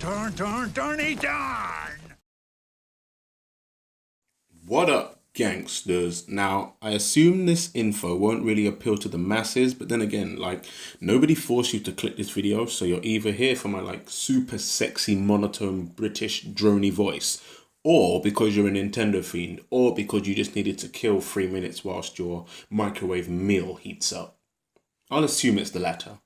DhaniDhanz! What up, gangsters? Now, I assume this info won't really appeal to the masses, but then again, like, nobody forced you to click this video, so you're either here for my, like, super sexy, monotone, British, droney voice, or because you're a Nintendo fiend, or because you just needed to kill 3 minutes whilst your microwave meal heats up. I'll assume it's the latter.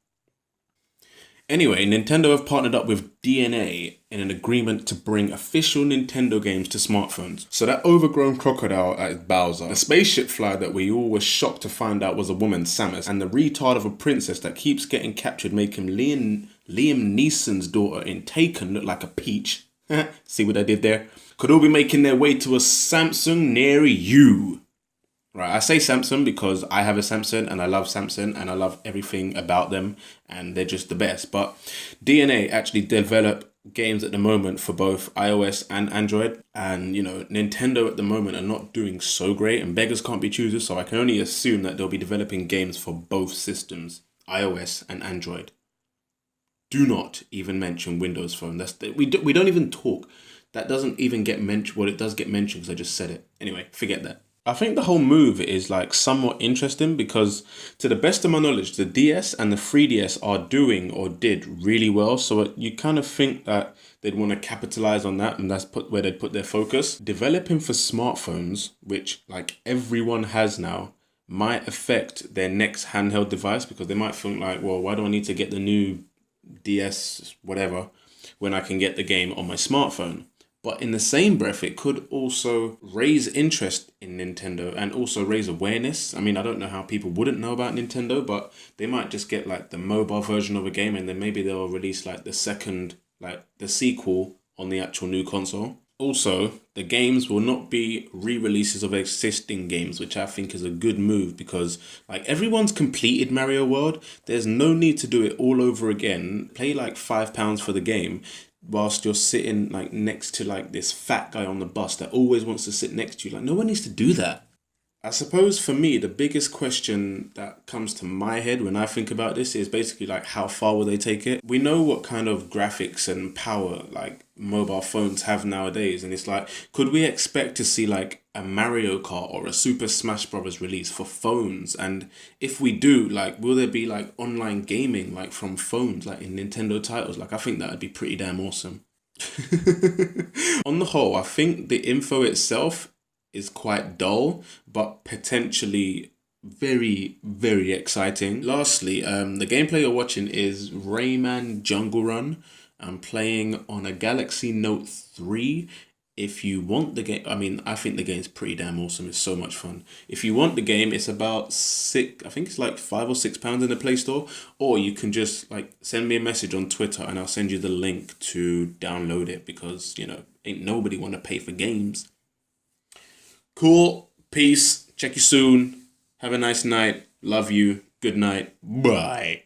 Anyway, Nintendo have partnered up with DeNA in an agreement to bring official Nintendo games to smartphones. So that overgrown crocodile at Bowser, the spaceship fly that we all were shocked to find out was a woman, Samus, and the retard of a princess that keeps getting captured, making Liam Neeson's daughter in Taken look like a peach. See what I did there? Could all be making their way to a Samsung near you. Right, I say Samsung because I have a Samsung and I love Samsung and I love everything about them and they're just the best. But DeNA actually develop games at the moment for both iOS and Android. And, you know, Nintendo at the moment are not doing so great and beggars can't be choosers. So I can only assume that they'll be developing games for both systems, iOS and Android. Do not even mention Windows Phone. We don't even talk. That doesn't even get mentioned. Well, it does get mentioned because I just said it. Anyway, forget that. I think the whole move is like somewhat interesting because to the best of my knowledge, the DS and the 3DS are doing or did really well. So you kind of think that they'd want to capitalize on that and that's where they'd put their focus. Developing for smartphones, which like everyone has now, might affect their next handheld device because they might think like, well, why do I need to get the new DS, whatever, when I can get the game on my smartphone? But in the same breath, it could also raise interest in Nintendo and also raise awareness. I mean, I don't know how people wouldn't know about Nintendo, but they might just get like the mobile version of a game and then maybe they'll release like the sequel on the actual new console. Also, the games will not be re-releases of existing games, which I think is a good move because like everyone's completed Mario World. There's no need to do it all over again. Pay like £5 for the game whilst you're sitting like next to like this fat guy on the bus that always wants to sit next to you. Like no one needs to do that. I suppose for me, the biggest question that comes to my head when I think about this is basically like how far will they take it? We know what kind of graphics and power like mobile phones have nowadays. And it's like, could we expect to see like a Mario Kart or a Super Smash Bros. Release for phones? And if we do, like, will there be like online gaming like from phones, like in Nintendo titles? Like, I think that would be pretty damn awesome. On the whole, I think the info itself is quite dull, but potentially very, very exciting. Lastly, the gameplay you're watching is Rayman Jungle Run. I'm playing on a Galaxy Note 3. If you want the game, I mean, I think the game's pretty damn awesome. It's so much fun. If you want the game, it's about I think it's like £5 or £6 in the Play Store. Or you can just like send me a message on Twitter and I'll send you the link to download it because, you know, ain't nobody want to pay for games. Cool. Peace. Check you soon. Have a nice night. Love you. Good night. Bye.